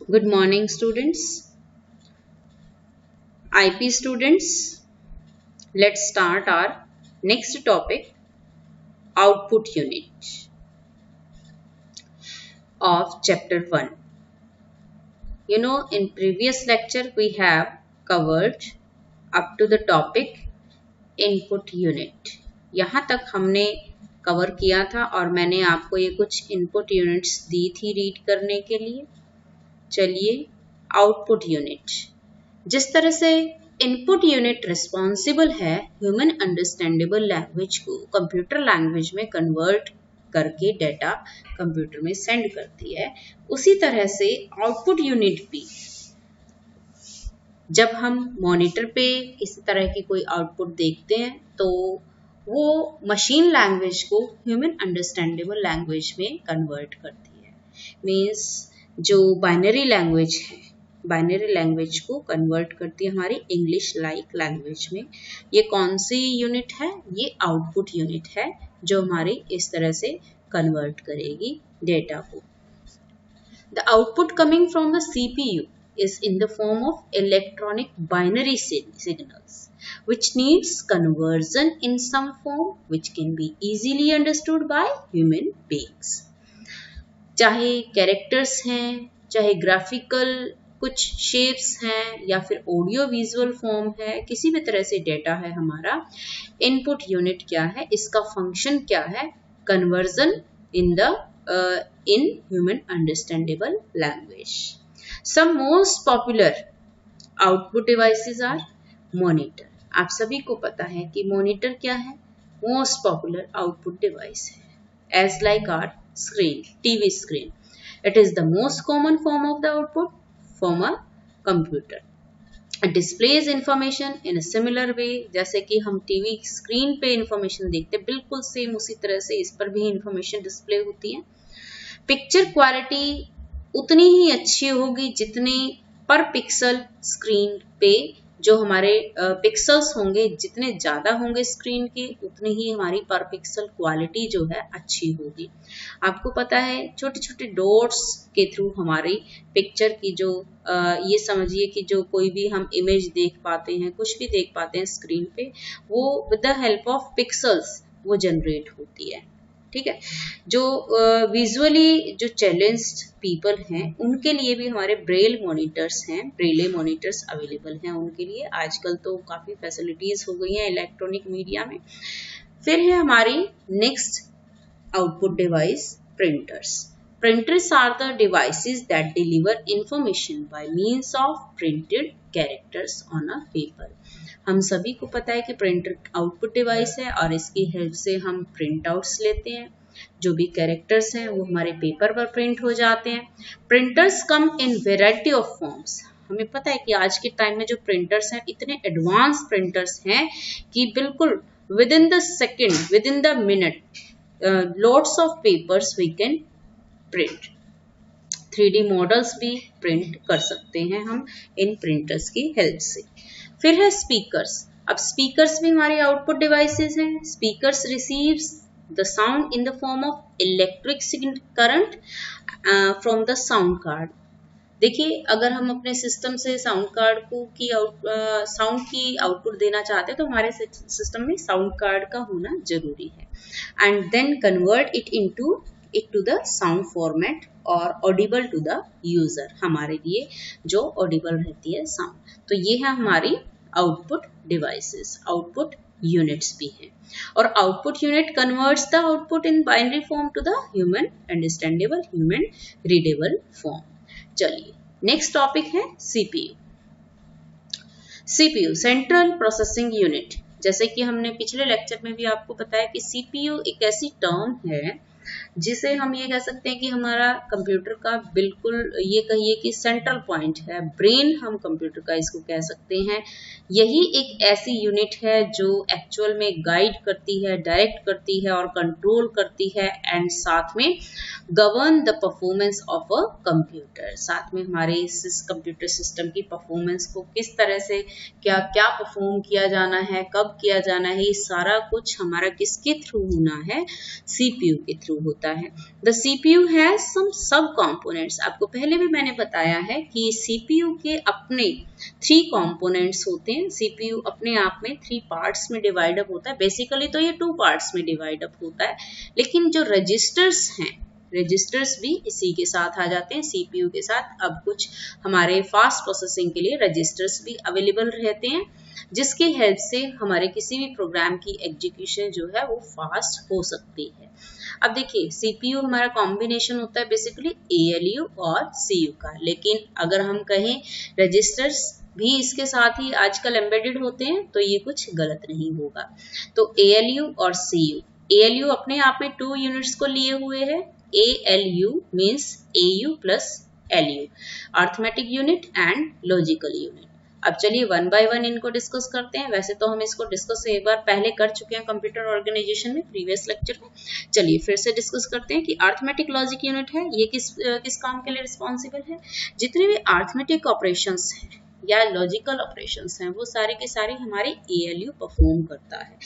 Good morning, students. IP students, let's start our next topic, output unit of chapter 1. In previous lecture we have covered up to the topic input unit. यहाँ तक हमने cover किया था और मैंने आपको ये कुछ इनपुट यूनिट्स दी थी रीड करने के लिए. चलिए, आउटपुट यूनिट. जिस तरह से इनपुट यूनिट रिस्पॉन्सिबल है ह्यूमन अंडरस्टैंडेबल लैंग्वेज को कंप्यूटर लैंग्वेज में कन्वर्ट करके डेटा कंप्यूटर में सेंड करती है, उसी तरह से आउटपुट यूनिट भी जब हम मॉनिटर पे किसी तरह की कोई आउटपुट देखते हैं तो वो मशीन लैंग्वेज को ह्यूमन अंडरस्टैंडेबल लैंग्वेज में कन्वर्ट करती है. मीन्स जो बाइनरी लैंग्वेज है, बाइनरी लैंग्वेज को कन्वर्ट करती है हमारी इंग्लिश लाइक लैंग्वेज में. ये कौन सी यूनिट है? ये आउटपुट यूनिट है जो हमारी इस तरह से कन्वर्ट करेगी डेटा को. The output coming from the CPU is in the form of electronic binary signals which needs conversion in some form which can be easily understood by human beings. चाहे characters हैं, चाहे graphical कुछ shapes हैं या फिर audio visual form है, किसी भी तरह से डेटा है हमारा. इनपुट यूनिट क्या है, इसका फंक्शन क्या है? Conversion in human understandable language. Some most popular output devices are monitor. आप सभी को पता है कि मॉनिटर क्या है? Most popular output device है. As like our screen, TV screen. It is the most common form of the output from a computer. It displays information in a similar way. जैसे कि हम टीवी स्क्रीन पे information देखते हैं, बिल्कुल same उसी तरह से इस पर भी इंफॉर्मेशन डिस्प्ले होती है. पिक्चर क्वालिटी उतनी ही अच्छी होगी जितनी पर पिक्सल स्क्रीन पे जो हमारे पिक्सल्स होंगे, जितने ज़्यादा होंगे स्क्रीन के उतनी ही हमारी पर पिक्सल क्वालिटी जो है अच्छी होगी. आपको पता है छोटे छोटे डॉट्स के थ्रू हमारी पिक्चर की जो ये समझिए कि जो कोई भी हम इमेज देख पाते हैं, कुछ भी देख पाते हैं स्क्रीन पे, वो with the help of pixels वो जनरेट होती है. ठीक है. जो विजुअली जो चैलेंज्ड पीपल हैं उनके लिए भी हमारे ब्रेल मॉनिटर्स हैं, ब्रेले मॉनिटर्स अवेलेबल हैं उनके लिए. आजकल तो काफ़ी फैसिलिटीज़ हो गई हैं इलेक्ट्रॉनिक मीडिया में. फिर है हमारी next output device, printers. Printers are the devices that deliver information by means of printed characters on a paper. हम सभी को पता है कि प्रिंटर आउटपुट डिवाइस है और इसकी हेल्प से हम प्रिंट आउट्स लेते हैं. जो भी कैरेक्टर्स हैं वो हमारे पेपर पर प्रिंट हो जाते हैं. Printers come in variety of forms. हमें पता है कि आज के टाइम में जो प्रिंटर्स हैं इतने एडवांस प्रिंटर्स हैं कि बिल्कुल within the second, within the minute lots of papers we can print. 3D models भी प्रिंट कर सकते हैं हम इन प्रिंटर्स की हेल्प से. फिर है स्पीकर्स. अब स्पीकर्स भी हमारे आउटपुट डिवाइसेस हैं. Speakers receives the sound in the form of electric current from the sound card. देखिए, अगर हम अपने सिस्टम से साउंड कार्ड को साउंड की आउटपुट देना चाहते हैं तो हमारे सिस्टम में साउंड कार्ड का होना जरूरी है. And then convert it to the sound format और ऑडिबल टू द यूजर, हमारे लिए जो ऑडिबल रहती है साउंड. तो ये है हमारी आउटपुट डिवाइसेस, आउटपुट यूनिट्स भी हैं. और output unit converts the output in binary form to the human understandable, human readable form. चलिए, नेक्स्ट टॉपिक है CPU. CPU central processing unit. जैसे कि हमने पिछले लेक्चर में भी आपको बताया कि CPU एक ऐसी टर्म है जिसे हम ये कह सकते हैं कि हमारा कंप्यूटर का बिल्कुल ये कहिए कि सेंट्रल पॉइंट है, ब्रेन हम कंप्यूटर का इसको कह सकते हैं. यही एक ऐसी यूनिट है जो एक्चुअल में गाइड करती है, डायरेक्ट करती है और कंट्रोल करती है एंड साथ में govern the performance of a computer. साथ में हमारे इस कंप्यूटर सिस्टम की परफॉर्मेंस को किस तरह से क्या क्या परफॉर्म किया जाना है, कब किया जाना है, ये सारा कुछ हमारा किसके थ्रू होना है? CPU के थ्रू होता है। द CPU हैज सम सब कंपोनेंट्स। आपको पहले भी मैंने बताया है कि CPU के अपने 3 कंपोनेंट्स होते हैं। CPU अपने आप में 3 पार्ट्स में डिवाइड अप होता है। बेसिकली तो ये 2 पार्ट्स में डिवाइड अप होता है, लेकिन जो रजिस्टर्स हैं, रजिस्टर्स भी इसी के साथ आ जाते हैं CPU के साथ। अब कुछ हमारे फास्ट प्रोसेसिंग के लिए रजिस्टर्स भी अवेलेबल रहते हैं, जिसकी हेल्प से हमारे किसी भी प्रोग्राम की एग्जीक्यूशन जो है वो फास्ट हो सकती है। अब देखिए CPU हमारा कॉम्बिनेशन होता है बेसिकली ALU और CU का, लेकिन अगर हम कहें रजिस्टर्स भी इसके साथ ही आजकल एम्बेडेड होते हैं तो ये कुछ गलत नहीं होगा। तो ALU और CU, ALU अपने आप में 2 यूनिट्स को लिए हुए है। ALU means AU plus LU, arithmetic unit and logical unit. अब चलिए वन बाय वन इनको डिस्कस करते हैं। वैसे तो हम इसको डिस्कस एक बार पहले कर चुके हैं कंप्यूटर ऑर्गेनाइजेशन में, प्रीवियस लेक्चर में। चलिए फिर से डिस्कस करते हैं कि अर्थमेटिक लॉजिक यूनिट है ये किस काम के लिए रिस्पॉन्सिबल है। जितने भी अर्थमेटिक ऑपरेशंस हैं या लॉजिकल ऑपरेशंस हैं वो सारे के सारे हमारे ALU परफॉर्म करता है।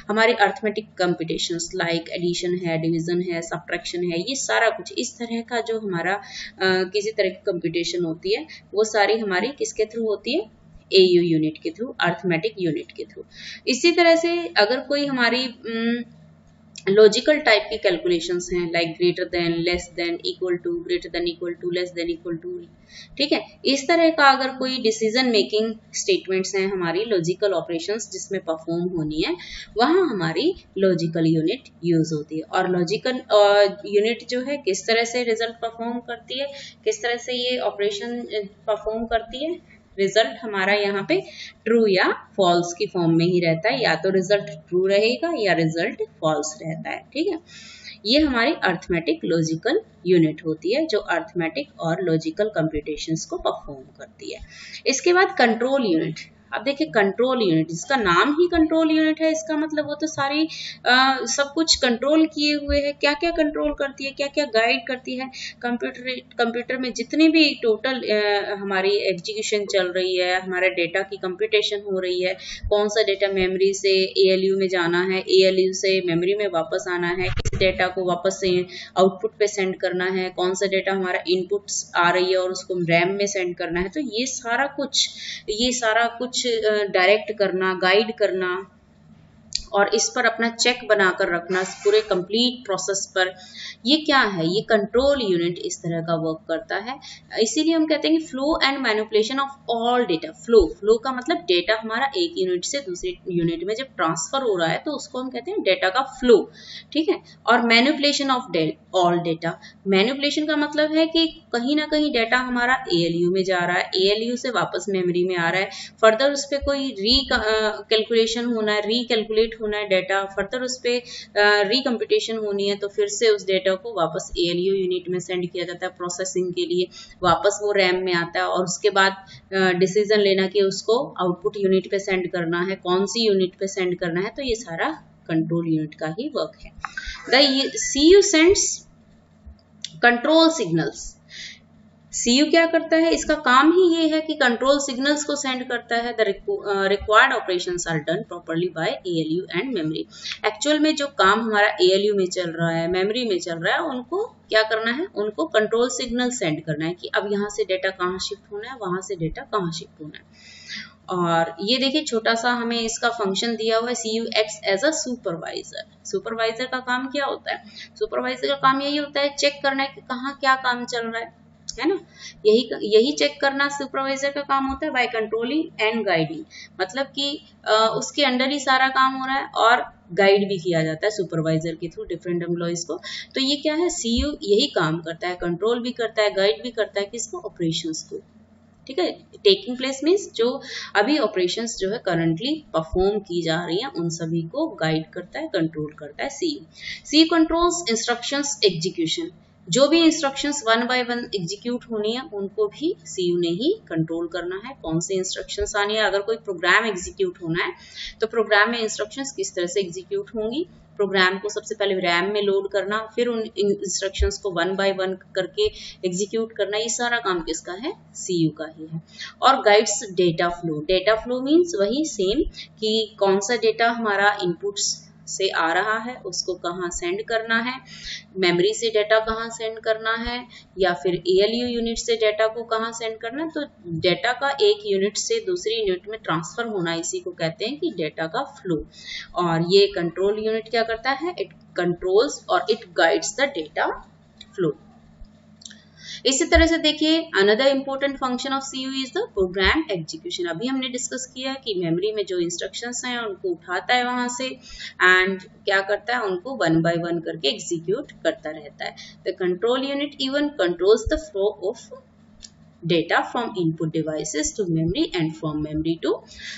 हमारे अर्थमेटिक कंप्यूटेशंस लाइक एडिशन है, डिवीजन है, सब्ट्रैक्शन है, ये सारा कुछ इस तरह का जो हमारा किसी तरह की कंप्यूटेशन होती है वो सारी हमारी किसके थ्रू होती है, AU यूनिट के थ्रू, अर्थमेटिक यूनिट के थ्रू। इसी तरह से अगर कोई हमारी लॉजिकल टाइप की कैलकुलेशंस हैं like greater than, less than, equal to, greater than equal to, less than equal to, ठीक है, इस तरह का अगर कोई डिसीजन मेकिंग स्टेटमेंट्स हैं हमारी लॉजिकल ऑपरेशंस जिसमें परफॉर्म होनी है, वहां हमारी लॉजिकल यूनिट यूज होती है। और लॉजिकल यूनिट जो है किस तरह से रिजल्ट परफॉर्म करती है, किस तरह से ये ऑपरेशन परफॉर्म करती है, रिजल्ट हमारा यहाँ पे ट्रू या फॉल्स की फॉर्म में ही रहता है, या तो रिजल्ट ट्रू रहेगा या रिजल्ट फॉल्स रहता है। ठीक है, ये हमारी अर्थमेटिक लॉजिकल यूनिट होती है जो अर्थमेटिक और लॉजिकल कंप्यूटेशंस को परफॉर्म करती है। इसके बाद कंट्रोल यूनिट। अब देखिए कंट्रोल यूनिट, जिसका नाम ही कंट्रोल यूनिट है, इसका मतलब वो तो सारी सब कुछ कंट्रोल किए हुए है। क्या क्या कंट्रोल करती है, क्या क्या गाइड करती है, कंप्यूटर में जितनी भी टोटल हमारी एग्जीक्यूशन चल रही है, हमारे डेटा की कंप्यूटेशन हो रही है, कौन सा डेटा मेमोरी से ALU में जाना है, ALU से मेमोरी में वापस आना है, किस डेटा को वापस से आउटपुट पे सेंड करना है, कौन सा डेटा हमारा इनपुट्स आ रही है और उसको रैम में सेंड करना है, तो ये सारा कुछ डायरेक्ट करना, गाइड करना और इस पर अपना चेक बनाकर रखना पूरे कंप्लीट प्रोसेस पर, ये क्या है, ये कंट्रोल यूनिट इस तरह का वर्क करता है। इसीलिए हम कहते हैं कि flow and manipulation of all data. Flow का मतलब डेटा हमारा एक यूनिट से दूसरे यूनिट में जब ट्रांसफर हो रहा है तो उसको हम कहते हैं डेटा का फ्लो। ठीक है, और manipulation of all data, manipulation का मतलब है कि कहीं ना कहीं डेटा हमारा ALU में जा रहा है, ALU से वापस मेमोरी में आ रहा है, फर्दर उस पर कोई कैलकुलेशन होना है, रिकैलकुलेट होना है डेटा, फर्दर उस पर रिकम्प्यूटेशन होनी है, तो फिर से उस डेटा को वापस ALU यूनिट में सेंड किया जाता है प्रोसेसिंग के लिए, वापस वो रैम में आता है और उसके बाद डिसीजन लेना कि उसको आउटपुट यूनिट पे सेंड करना है, कौन सी यूनिट पे सेंड करना है, तो ये सारा कंट्रोल यूनिट का ही वर्क है। The CU sends control signals. CU क्या करता है, इसका काम ही ये है कि कंट्रोल सिग्नल्स को सेंड करता है। The required operations are done properly by ALU and memory. Actual में जो काम हमारा ALU में चल रहा है, मेमोरी में चल रहा है, उनको क्या करना है, उनको कंट्रोल सिग्नल सेंड करना है कि अब यहाँ से डेटा कहाँ शिफ्ट होना है, वहां से डेटा कहाँ शिफ्ट होना है। और ये देखिए छोटा सा हमें इसका फंक्शन दिया हुआ है, CU acts as a supervisor. Supervisor का काम क्या होता है, सुपरवाइजर का काम यही होता है चेक करना है कि कहाँ क्या काम चल रहा है ना, यही चेक करना सुपरवाइजर का काम होता है। बाय कंट्रोलिंग एंड गाइडिंग, मतलब कि उसके अंडर ही सारा काम हो रहा है और गाइड भी किया जाता है सुपरवाइजर के थ्रू डिफरेंट एम्प्लॉइज को। तो ये क्या है, CU यही काम करता है, कंट्रोल भी करता है, गाइड भी करता है किसको, ऑपरेशंस को। ठीक है, टेकिंग प्लेस मीन्स जो अभी ऑपरेशंस जो है करंटली परफॉर्म की जा रही हैं उन सभी को गाइड करता है, कंट्रोल करता है CU कंट्रोल्स इंस्ट्रक्शंस एग्जीक्यूशन। जो भी instructions one by one execute होनी है उनको भी CU ने ही कंट्रोल करना है, कौन से इंस्ट्रक्शंस आनी है। अगर कोई प्रोग्राम एग्जीक्यूट होना है तो प्रोग्राम में इंस्ट्रक्शंस किस तरह से एग्जीक्यूट होंगी, प्रोग्राम को सबसे पहले रैम में लोड करना, फिर उन इंस्ट्रक्शंस को वन बाय वन करके एग्जीक्यूट करना, ये सारा काम किसका है, CU का ही है। और guides data flow. Data flow means वही सेम कि कौन सा डेटा हमारा इनपुट्स से आ रहा है उसको कहाँ सेंड करना है, मेमोरी से डाटा कहाँ सेंड करना है, या फिर ALU यूनिट से डाटा को कहाँ सेंड करना है। तो डाटा का एक यूनिट से दूसरी यूनिट में ट्रांसफर होना, इसी को कहते हैं कि डाटा का फ्लो। और ये कंट्रोल यूनिट क्या करता है, इट कंट्रोल्स और it guides the data flow. इसी तरह से देखिए another important function of CU is the program execution. अभी हमने डिस्कस किया कि मेमोरी में जो इंस्ट्रक्शंस हैं उनको उठाता है वहां से एंड क्या करता है, उनको वन बाय वन करके एग्जीक्यूट करता रहता है। The control unit even controls the flow of data from input devices to memory and from memory to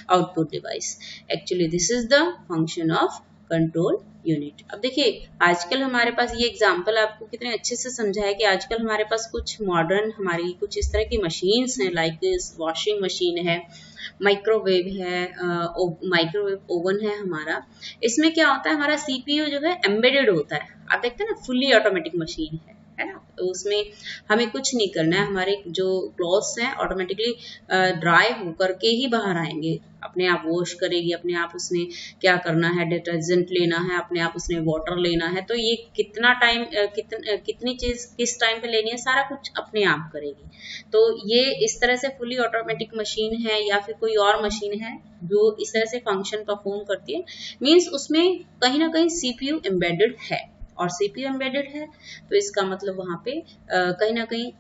output device. Actually this is the function of control unit. अब देखिए आजकल हमारे पास ये example आपको कितने अच्छे से समझा है कि आजकल हमारे पास कुछ मॉडर्न हमारी कुछ इस तरह की मशीन्स हैं, लाइक दिस वॉशिंग मशीन है, माइक्रोवेव है, माइक्रोवेव ओवन है हमारा। इसमें क्या होता है, हमारा CPU जो है एम्बेडेड होता है। आप देखते हैं ना, फुल्ली ऑटोमेटिक मशीन है ना, तो उसमें हमें कुछ नहीं करना है, हमारे जो क्लॉथ्स हैं ऑटोमेटिकली ड्राई होकर के ही बाहर आएंगे, अपने आप वॉश करेगी, अपने आप उसने क्या करना है, डिटर्जेंट लेना है, अपने आप उसने वाटर लेना है। तो ये कितना टाइम कितनी चीज किस टाइम पे लेनी है, सारा कुछ अपने आप करेगी। तो ये इस तरह से फुली ऑटोमेटिक मशीन है या फिर कोई और मशीन है जो इस तरह से फंक्शन परफॉर्म करती है, मीन्स उसमें कहीं ना कहीं CPU एम्बेडेड है। और CPU एम्बेडेड है तो इसका मतलब वहां पे कहीं ना कहीं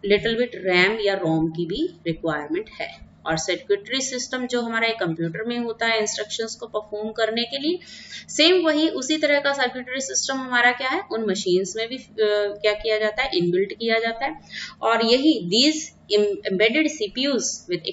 लिटिल बिट रैम या रोम की भी रिक्वायरमेंट है। और सर्किटरी सिस्टम जो हमारा एक कंप्यूटर में होता है इंस्ट्रक्शंस को परफॉर्म करने के लिए, सेम वही उसी तरह का सर्किटरी सिस्टम हमारा क्या है, उन मशीन्स में भी क्या किया जाता है, इनबिल्ट किया जाता है। और यही these embedded CPUs with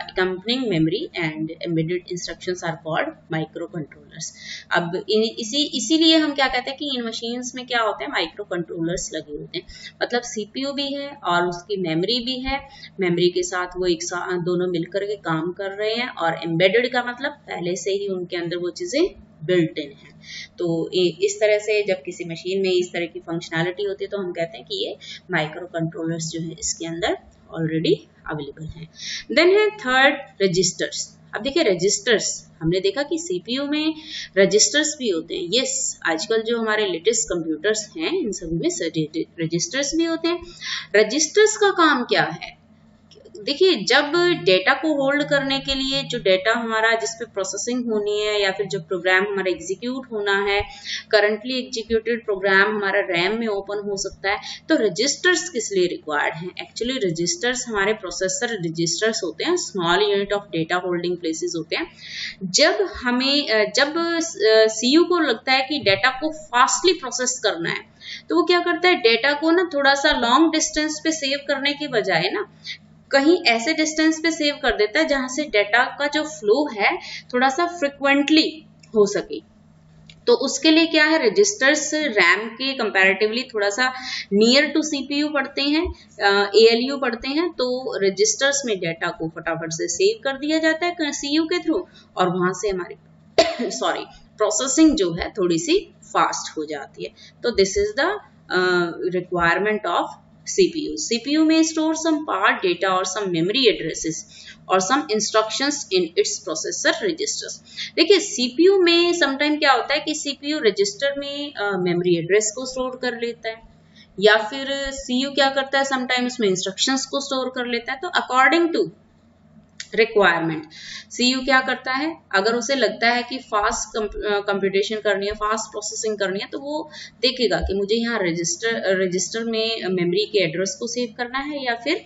accompanying memory and embedded instructions are called microcontrollers. अब इसीलिए हम क्या कहते हैं कि इन मशीन्स में क्या होते हैं, माइक्रो कंट्रोलर्स लगे होते हैं। मतलब CPU भी है और उसकी मेमोरी भी है, मेमोरी के साथ वो एक साथ दोनों मिलकर के काम कर रहे हैं। और एम्बेडेड का मतलब पहले से ही उनके अंदर वो चीजें बिल्ट इन है। तो इस तरह से जब किसी मशीन में इस तरह की फंक्शनैलिटी होती है तो हम कहते हैं कि ये माइक्रो कंट्रोलर्स जो है इसके अंदर ऑलरेडी अवेलेबल है। देन है थर्ड, रजिस्टर्स। अब देखिए रजिस्टर्स, हमने देखा कि CPU में रजिस्टर्स भी होते हैं। यस, आजकल जो हमारे लेटेस्ट कंप्यूटर्स हैं इन सभी में रजिस्टर्स भी होते हैं। रजिस्टर्स का काम क्या है, देखिए जब डेटा को होल्ड करने के लिए जो डेटा हमारा जिस पे प्रोसेसिंग होनी है या फिर जो प्रोग्राम हमारा एग्जीक्यूट होना है, करंटली एग्जीक्यूटेड प्रोग्राम हमारा रैम में ओपन हो सकता है, तो रजिस्टर्स किस लिए रिक्वायर्ड हैं। एक्चुअली रजिस्टर्स हमारे प्रोसेसर रजिस्टर्स होते हैं, small unit of data holding places होते हैं। जब CPU को लगता है कि डेटा को फास्टली प्रोसेस करना है तो वो क्या करता है, डेटा को ना थोड़ा सा लॉन्ग डिस्टेंस पे सेव करने के बजाय ना कहीं ऐसे डिस्टेंस पे सेव कर देता है जहां से डेटा का जो फ्लो है थोड़ा सा फ्रिक्वेंटली हो सके। तो उसके लिए क्या है, रजिस्टर्स रैम के कंपैरेटिवली थोड़ा सा नियर टू CPU पढ़ते हैं, ALU पढ़ते हैं। तो रजिस्टर्स में डेटा को फटाफट से सेव कर दिया जाता है CPU के थ्रू, और वहां से हमारी प्रोसेसिंग जो है थोड़ी सी फास्ट हो जाती है। तो this is the requirement of CPU may store some part data or some memory addresses or some instructions in its processor registers. देखिए CPU में समटाइम क्या होता है कि CPU रजिस्टर में मेमोरी एड्रेस को स्टोर कर लेता है, या फिर CPU क्या करता है, समटाइम उसमें इंस्ट्रक्शंस को स्टोर कर लेता है। तो अकॉर्डिंग टू रिक्वायरमेंट CPU क्या करता है, अगर उसे लगता है कि फास्ट कंप्यूटेशन करनी है, फास्ट प्रोसेसिंग करनी है, तो वो देखेगा कि मुझे यहाँ रजिस्टर में मेमोरी के एड्रेस को सेव करना है या फिर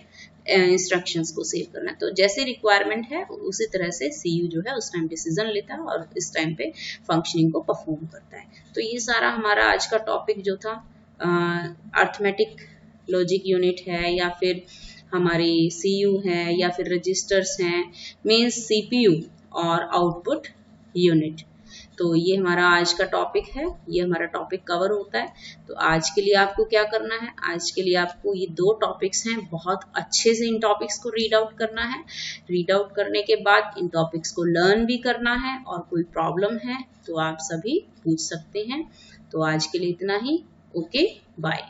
इंस्ट्रक्शंस को सेव करना है। तो जैसे रिक्वायरमेंट है उसी तरह से CPU जो है उस टाइम डिसीजन लेता है और इस टाइम पे फंक्शनिंग को परफॉर्म करता है। तो ये सारा हमारा आज का टॉपिक जो था अर्थमेटिक लॉजिक यूनिट है या फिर हमारी CPU है या फिर रजिस्टर्स हैं, मीन्स CPU और आउटपुट यूनिट। तो ये हमारा आज का टॉपिक है, ये हमारा टॉपिक कवर होता है। तो आज के लिए आपको क्या करना है, आज के लिए आपको ये 2 टॉपिक्स हैं, बहुत अच्छे से इन टॉपिक्स को रीड आउट करना है। रीड आउट करने के बाद इन टॉपिक्स को लर्न भी करना है, और कोई प्रॉब्लम है तो आप सभी पूछ सकते हैं। तो आज के लिए इतना ही। Okay, bye.